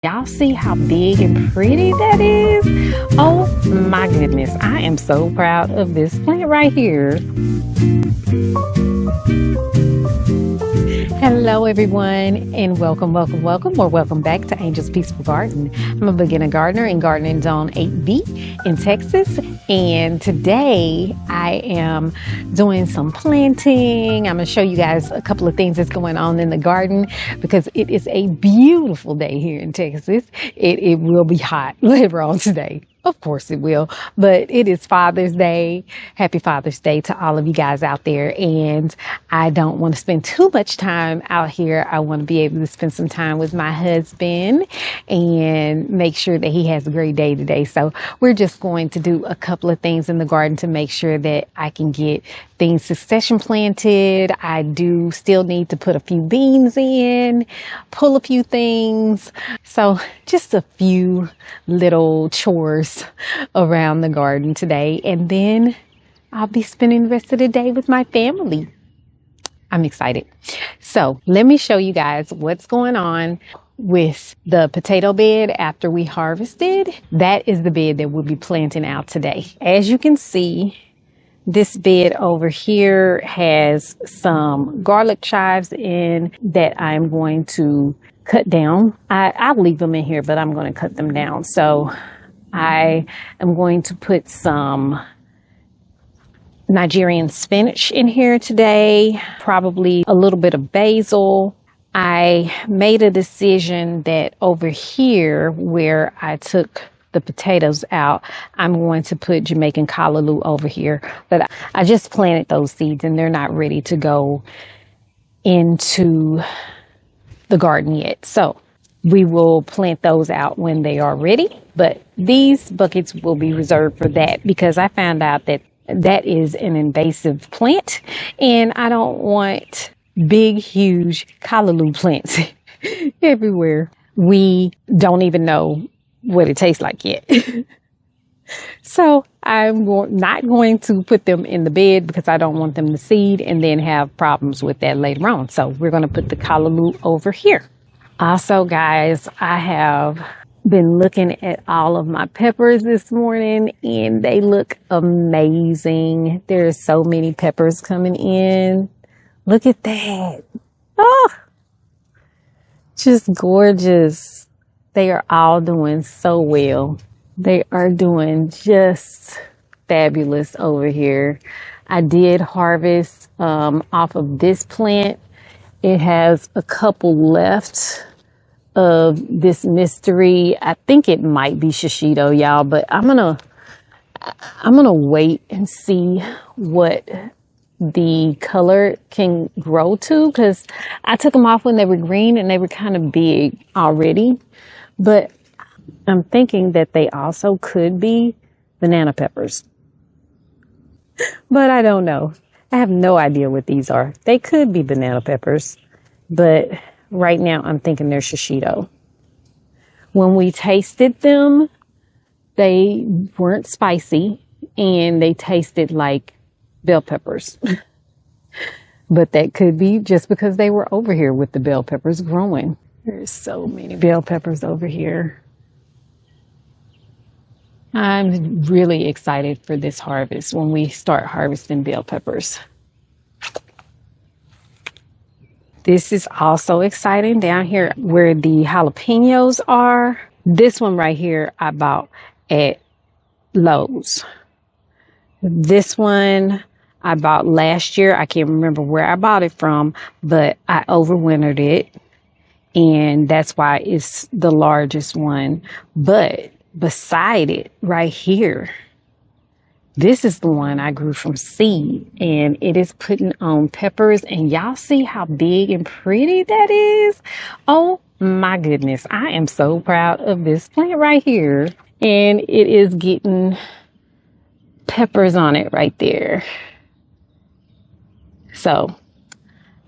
Y'all see how big and pretty that is? Oh my goodness, I am so proud of this plant right here. Hello everyone, and welcome back to Angel's Peaceful Garden. I'm a beginner gardener in Gardening Zone 8B in Texas, and today I am doing some planting. I'm going to show you guys a couple of things that's going on in the garden because it is a beautiful day here in Texas. It will be hot later on today. Of course it will, but it is Father's Day. Happy Father's Day to all of you guys out there. And I don't want to spend too much time out here. I want to be able to spend some time with my husband and make sure that he has a great day today. So we're just going to do a couple of things in the garden to make sure that I can get things succession planted. I do still need to put a few beans in, pull a few things. So just a few little chores around the garden today, and then I'll be spending the rest of the day with my family. I'm excited. So let me show you guys what's going on with the potato bed after we harvested. That is the bed that we'll be planting out today. As you can see, this bed over here has some garlic chives in that I'm going to cut down. I'll leave them in here, but I'm going to cut them down. So I am going to put some Nigerian spinach in here today, probably a little bit of basil. I made a decision that over here where I took the potatoes out, I'm going to put Jamaican callaloo over here. But I just planted those seeds and they're not ready to go into the garden yet. So we will plant those out when they are ready, but these buckets will be reserved for that because I found out that that is an invasive plant and I don't want big, huge callaloo plants everywhere. We don't even know what it tastes like yet. So I'm not going to put them in the bed because I don't want them to seed and then have problems with that later on. So we're going to put the callaloo over here. Also, guys, I have been looking at all of my peppers this morning and they look amazing. There's so many peppers coming in. Look at that. Oh, just gorgeous. They are all doing so well. They are doing just fabulous over here. I did harvest off of this plant. It has a couple left of this mystery. I think it might be shishito, y'all, but I'm gonna wait and see what the color can grow to because I took them off when they were green and they were kind of big already. But I'm thinking that they also could be banana peppers. But I don't know. I have no idea what these are. They could be banana peppers, but right now I'm thinking they're shishito. When we tasted them, they weren't spicy and they tasted like bell peppers. But that could be just because they were over here with the bell peppers growing. There's so many bell peppers over here. I'm really excited for this harvest when we start harvesting bell peppers. This is also exciting down here where the jalapenos are. This one right here I bought at Lowe's. This one I bought last year. I can't remember where I bought it from, but I overwintered it. And that's why it's the largest one. But beside it right here, this is the one I grew from seed and it is putting on peppers and y'all see how big and pretty that is? Oh my goodness. I am so proud of this plant right here and it is getting peppers on it right there. So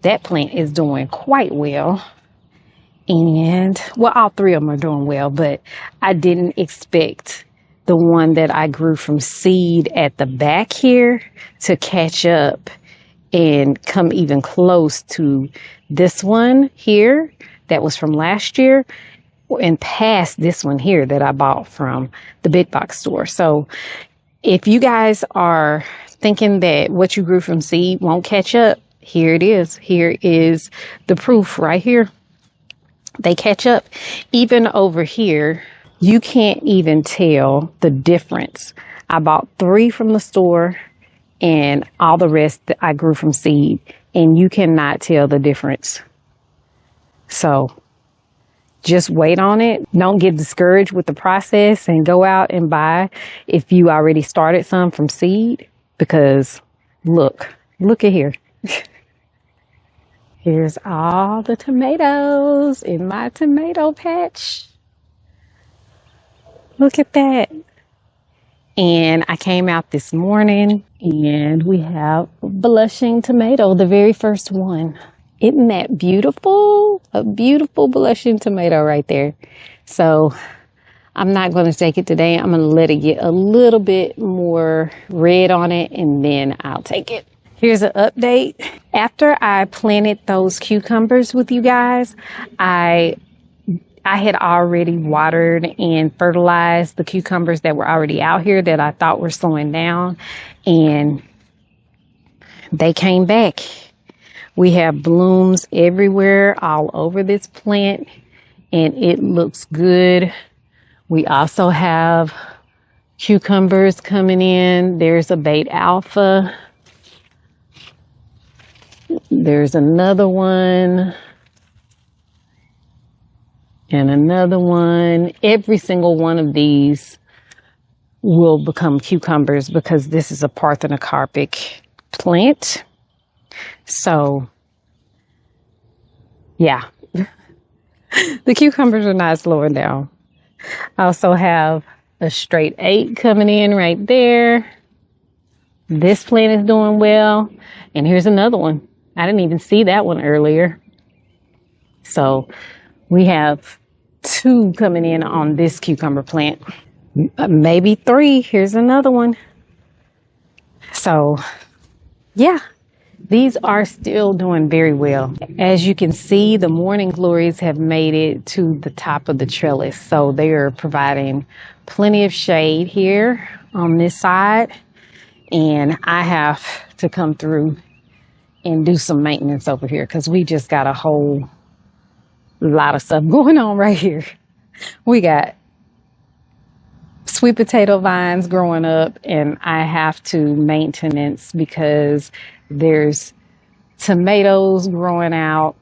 that plant is doing quite well. And well, all three of them are doing well, but I didn't expect the one that I grew from seed at the back here to catch up and come even close to this one here that was from last year. and past this one here that I bought from the big box store. So if you guys are thinking that what you grew from seed won't catch up, here it is. Here is the proof right here. They catch up. Even over here, you can't even tell the difference. I bought 3 from the store and all the rest that I grew from seed, and you cannot tell the difference. So just wait on it. Don't get discouraged with the process and go out and buy if you already started some from seed, because look at here. Here's all the tomatoes in my tomato patch. Look at that. And I came out this morning and we have blushing tomato, the very first one. Isn't that beautiful? A beautiful blushing tomato right there. So I'm not going to take it today. I'm going to let it get a little bit more red on it and then I'll take it. Here's an update. After I planted those cucumbers with you guys, I had already watered and fertilized the cucumbers that were already out here that I thought were slowing down, and they came back. We have blooms everywhere all over this plant and it looks good. We also have cucumbers coming in. There's a bait alpha. There's another one. And another one. Every single one of these will become cucumbers because this is a parthenocarpic plant. So, yeah. The cucumbers are not slowing down. I also have a straight 8 coming in right there. This plant is doing well. And here's another one. I didn't even see that one earlier. So we have 2 coming in on this cucumber plant. Maybe 3. Here's another one. So yeah, these are still doing very well. As you can see, the morning glories have made it to the top of the trellis. So they are providing plenty of shade here on this side. And I have to come through and do some maintenance over here because we just got a whole lot of stuff going on right here. We got sweet potato vines growing up and I have to maintenance because there's tomatoes growing out.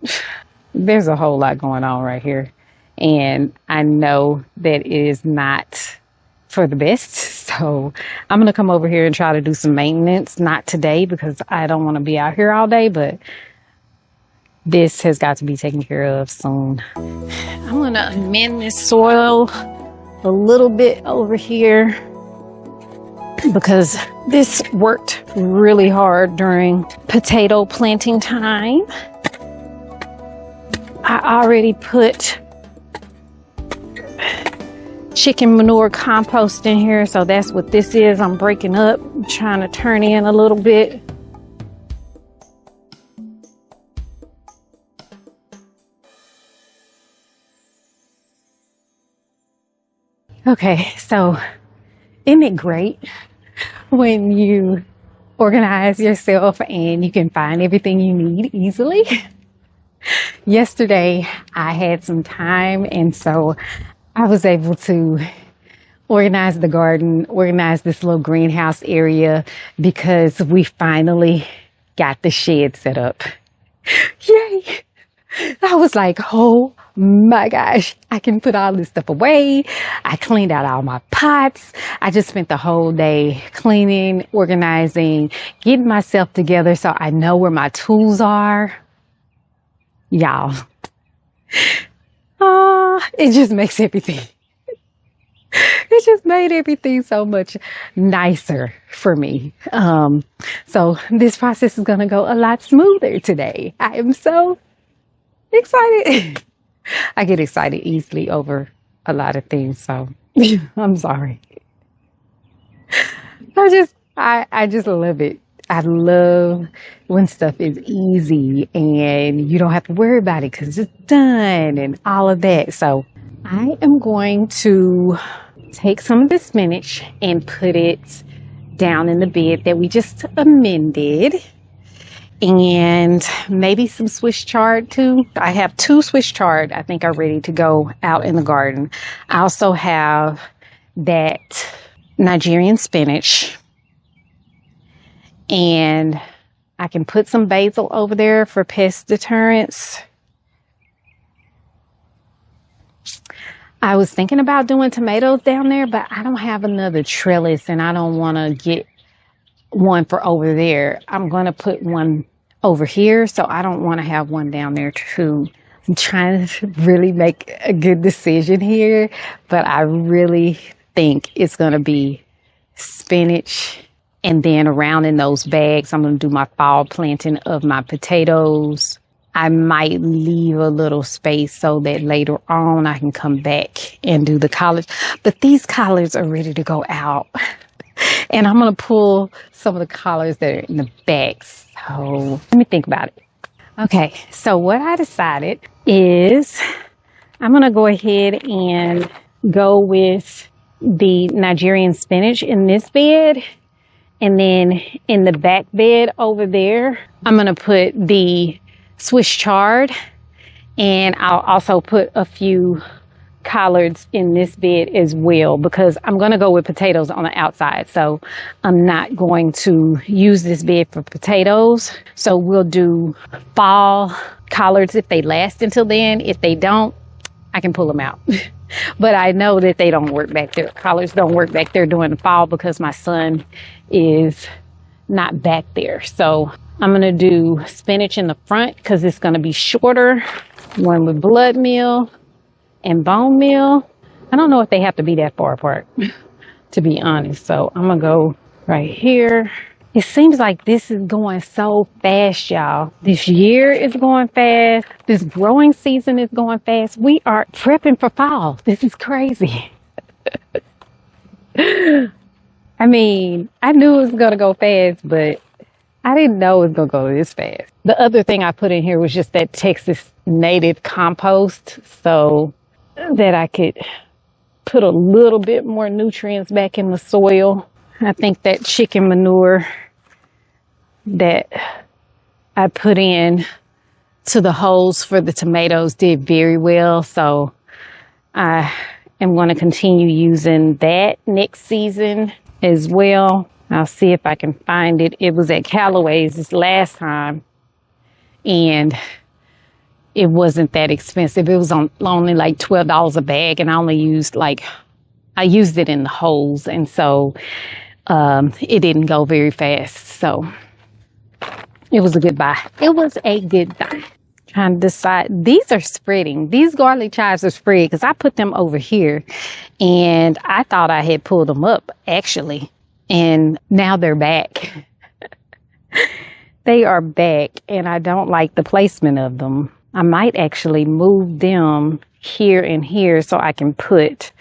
There's a whole lot going on right here. And I know that it is not for the best. So I'm going to come over here and try to do some maintenance. Not today because I don't want to be out here all day, but this has got to be taken care of soon. I'm going to amend this soil a little bit over here because this worked really hard during potato planting time. I already put chicken manure compost in here, so that's what this is. I'm breaking up, trying to turn in a little bit. Okay, so isn't it great when you organize yourself and you can find everything you need easily? Yesterday, I had some time, and so I was able to organize the garden, organize this little greenhouse area because we finally got the shed set up. Yay! I was like, oh my gosh, I can put all this stuff away. I cleaned out all my pots. I just spent the whole day cleaning, organizing, getting myself together so I know where my tools are. Y'all, it just makes everything, it just made everything so much nicer for me. So this process is going to go a lot smoother today. I am so excited. I get excited easily over a lot of things, so I'm sorry. I just love it. I love when stuff is easy and you don't have to worry about it because it's done and all of that. So I am going to take some of the spinach and put it down in the bed that we just amended. And maybe some Swiss chard too. I have 2 Swiss chard I think are ready to go out in the garden. I also have that Nigerian spinach. And I can put some basil over there for pest deterrence. I was thinking about doing tomatoes down there, but I don't have another trellis and I don't want to get one for over there. I'm going to put one over here, so I don't want to have one down there too. I'm trying to really make a good decision here, but I really think it's going to be spinach. And then around in those bags, I'm going to do my fall planting of my potatoes. I might leave a little space so that later on I can come back and do the collards. But these collards are ready to go out. And I'm going to pull some of the collards that are in the back. So let me think about it. Okay, so what I decided is I'm going to go ahead and go with the Nigerian spinach in this bed. And then in the back bed over there, I'm going to put the Swiss chard. And I'll also put a few collards in this bed as well, because I'm going to go with potatoes on the outside. So I'm not going to use this bed for potatoes. So we'll do fall collards if they last until then. If they don't, I can pull them out. But I know that they don't work back there. Collards don't work back there during the fall because my son is not back there. So I'm going to do spinach in the front because it's going to be shorter. One with blood meal and bone meal. I don't know if they have to be that far apart, to be honest. So I'm going to go right here. It seems like this is going so fast, y'all. This year is going fast. This growing season is going fast. We are prepping for fall. This is crazy. I mean, I knew it was going to go fast, but I didn't know it was going to go this fast. The other thing I put in here was just that Texas native compost so that I could put a little bit more nutrients back in the soil. I think that chicken manure that I put in to the holes for the tomatoes did very well. So I am going to continue using that next season as well. I'll see if I can find it. It was at Callaway's this last time and it wasn't that expensive. It was only like $12 a bag, and I only used I used it in the holes, and so it didn't go very fast. So it was a good buy. It was a good buy. Trying to decide. These are spreading. These garlic chives are spread because I put them over here and I thought I had pulled them up actually. And now they're back. They are back and I don't like the placement of them. I might actually move them here and here so I can put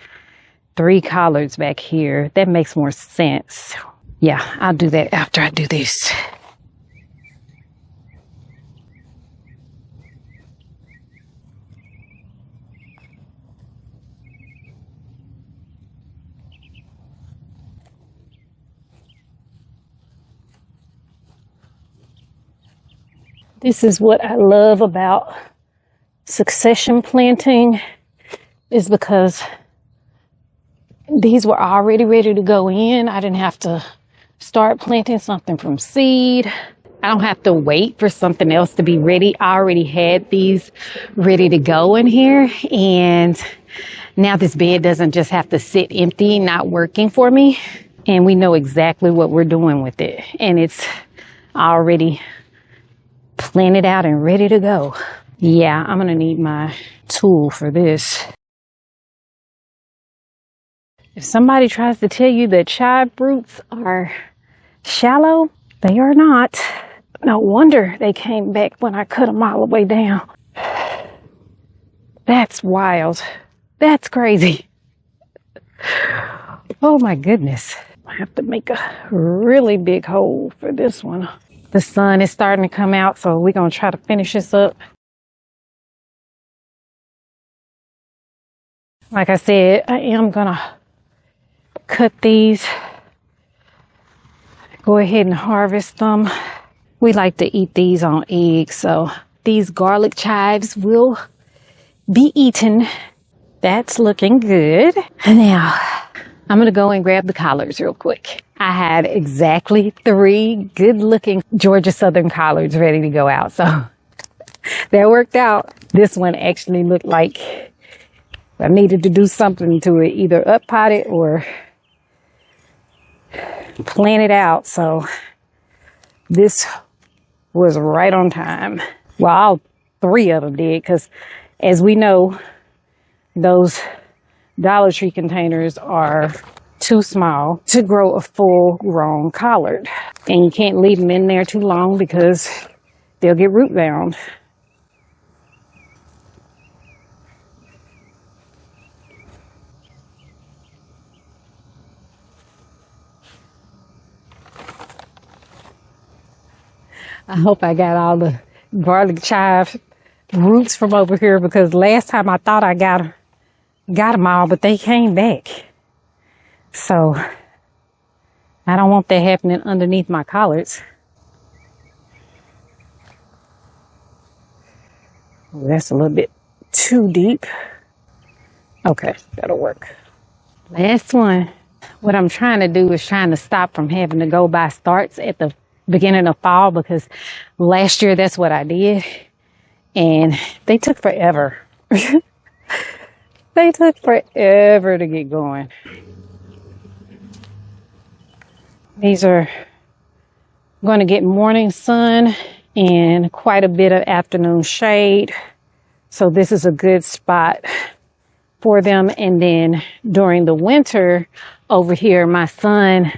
3 collards back here. That makes more sense. Yeah, I'll do that after I do this. This is what I love about succession planting, is because these were already ready to go in. I didn't have to start planting something from seed. I don't have to wait for something else to be ready. I already had these ready to go in here, and now this bed doesn't just have to sit empty, not working for me. And we know exactly what we're doing with it. And it's already planted out and ready to go. Yeah, I'm gonna need my tool for this. If somebody tries to tell you that chive roots are shallow, they are not. No wonder they came back when I cut them all the way down. That's wild. That's crazy. Oh my goodness. I have to make a really big hole for this one. The sun is starting to come out, so we're going to try to finish this up. Like I said, I am gonna cut these, go ahead and harvest them. We like to eat these on eggs, so these garlic chives will be eaten. That's looking good. Now, I'm gonna go and grab the collards real quick. I had exactly 3 good-looking Georgia Southern collards ready to go out, so that worked out. This one actually looked like I needed to do something to it, either up pot it or plant it out. So this was right on time. Well, all 3 of them did, because as we know, those Dollar Tree containers are too small to grow a full-grown collard. And you can't leave them in there too long because they'll get root bound. I hope I got all the garlic chive roots from over here, because last time I thought I got them all, but they came back. So I don't want that happening underneath my collards. Oh, that's a little bit too deep. Okay, that'll work. Last one. What I'm trying to do is trying to stop from having to go by starts at the beginning of fall, because last year that's what I did, and they took forever. They took forever to get going. These are going to get morning sun and quite a bit of afternoon shade, so this is a good spot for them. And then during the winter over here, my son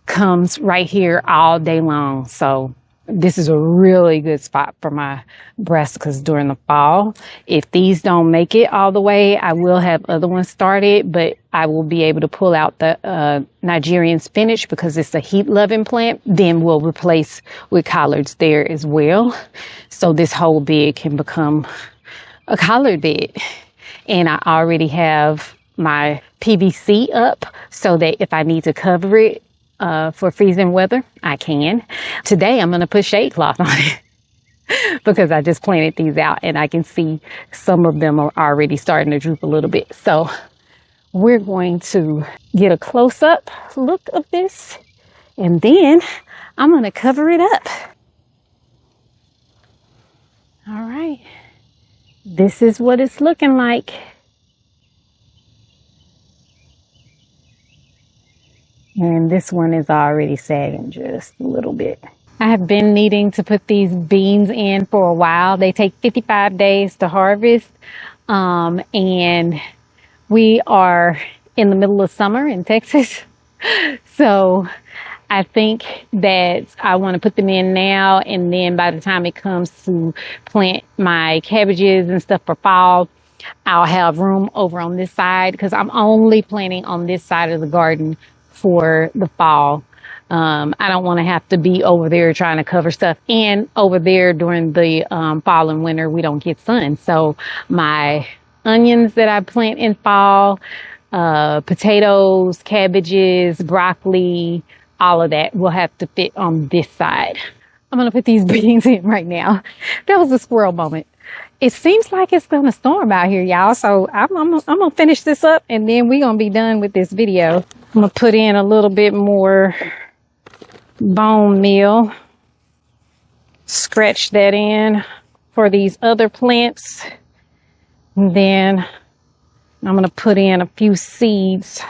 comes right here all day long, so this is a really good spot for my brassicas during the fall. If these don't make it all the way, I will have other ones started, but I will be able to pull out the Nigerian spinach because it's a heat-loving plant. Then we'll replace with collards there as well, so this whole bed can become a collard bed. And I already have my PVC up so that if I need to cover it for freezing weather, I can. Today I'm going to put shade cloth on it because I just planted these out and I can see some of them are already starting to droop a little bit. So we're going to get a close-up look of this, and then I'm going to cover it up. All right. This is what it's looking like. And this one is already sagging just a little bit. I have been needing to put these beans in for a while. They take 55 days to harvest. And we are in the middle of summer in Texas. So I think that I want to put them in now. And then by the time it comes to plant my cabbages and stuff for fall, I'll have room over on this side, because I'm only planting on this side of the garden for the fall. I don't want to have to be over there trying to cover stuff, and over there during the fall and winter we don't get sun. So my onions that I plant in fall, potatoes, cabbages, broccoli, all of that will have to fit on this side. I'm gonna put these beans in right now. That was a squirrel moment. It seems like it's gonna storm out here, y'all. So I'm gonna finish this up and then we're gonna be done with this video. I'm gonna put in a little bit more bone meal. Scratch that in for these other plants. And then I'm gonna put in a few seeds.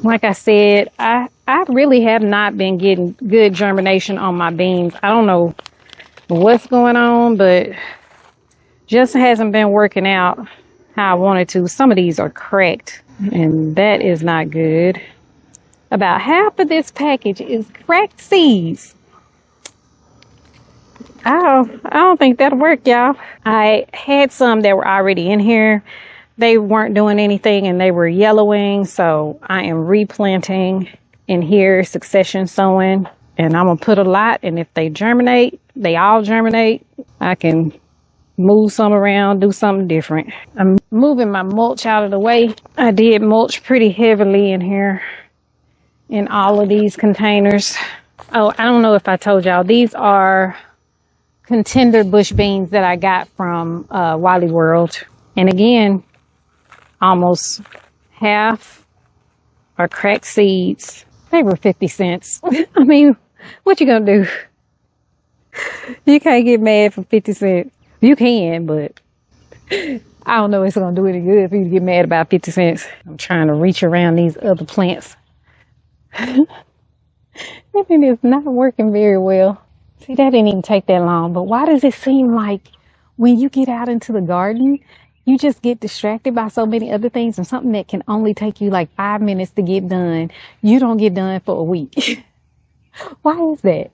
Like I said, I really have not been getting good germination on my beans. I don't know what's going on, but just hasn't been working out how I wanted to. Some of these are cracked, and that is not good. About half of this package is cracked seeds. I don't think that'll work, y'all. I had some that were already in here. They weren't doing anything and they were yellowing, so I am replanting in here, succession sowing, and I'm gonna put a lot, and if they germinate, they all germinate, I can move some around, do something different. I'm moving my mulch out of the way. I did mulch pretty heavily in here in all of these containers. Oh, I don't know if I told y'all, these are contender bush beans that I got from Wally World. And again, almost half are cracked seeds. They were 50 cents. I mean, what you gonna do? You can't get mad for 50 cents. You can, but I don't know if it's gonna do any good for you to get mad about 50 cents. I'm trying to reach around these other plants. And it's not working very well. See, that didn't even take that long, but why does it seem like when you get out into the garden, you just get distracted by so many other things, and something that can only take you like 5 minutes to get done, you don't get done for a week? Why is that?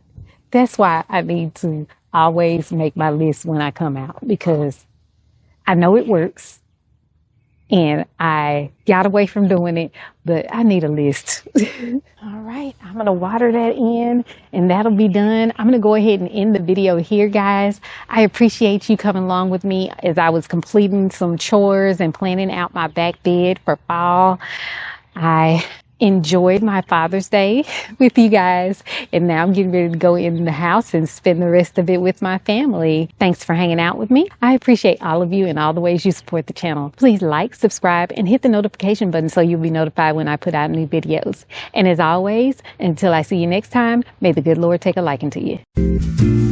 That's why I need to always make my list when I come out, because I know it works and I got away from doing it, but I need a list. All right, I'm going to water that in and that'll be done. I'm going to go ahead and end the video here, guys. I appreciate you coming along with me as I was completing some chores and planning out my back bed for fall. I enjoyed my Father's Day with you guys, and now I'm getting ready to go in the house and spend the rest of it with my family. Thanks for hanging out with me. I appreciate all of you and all the ways you support the channel. Please like, subscribe, and hit the notification button so you'll be notified when I put out new videos. And as always, until I see you next time, may the good Lord take a liking to you.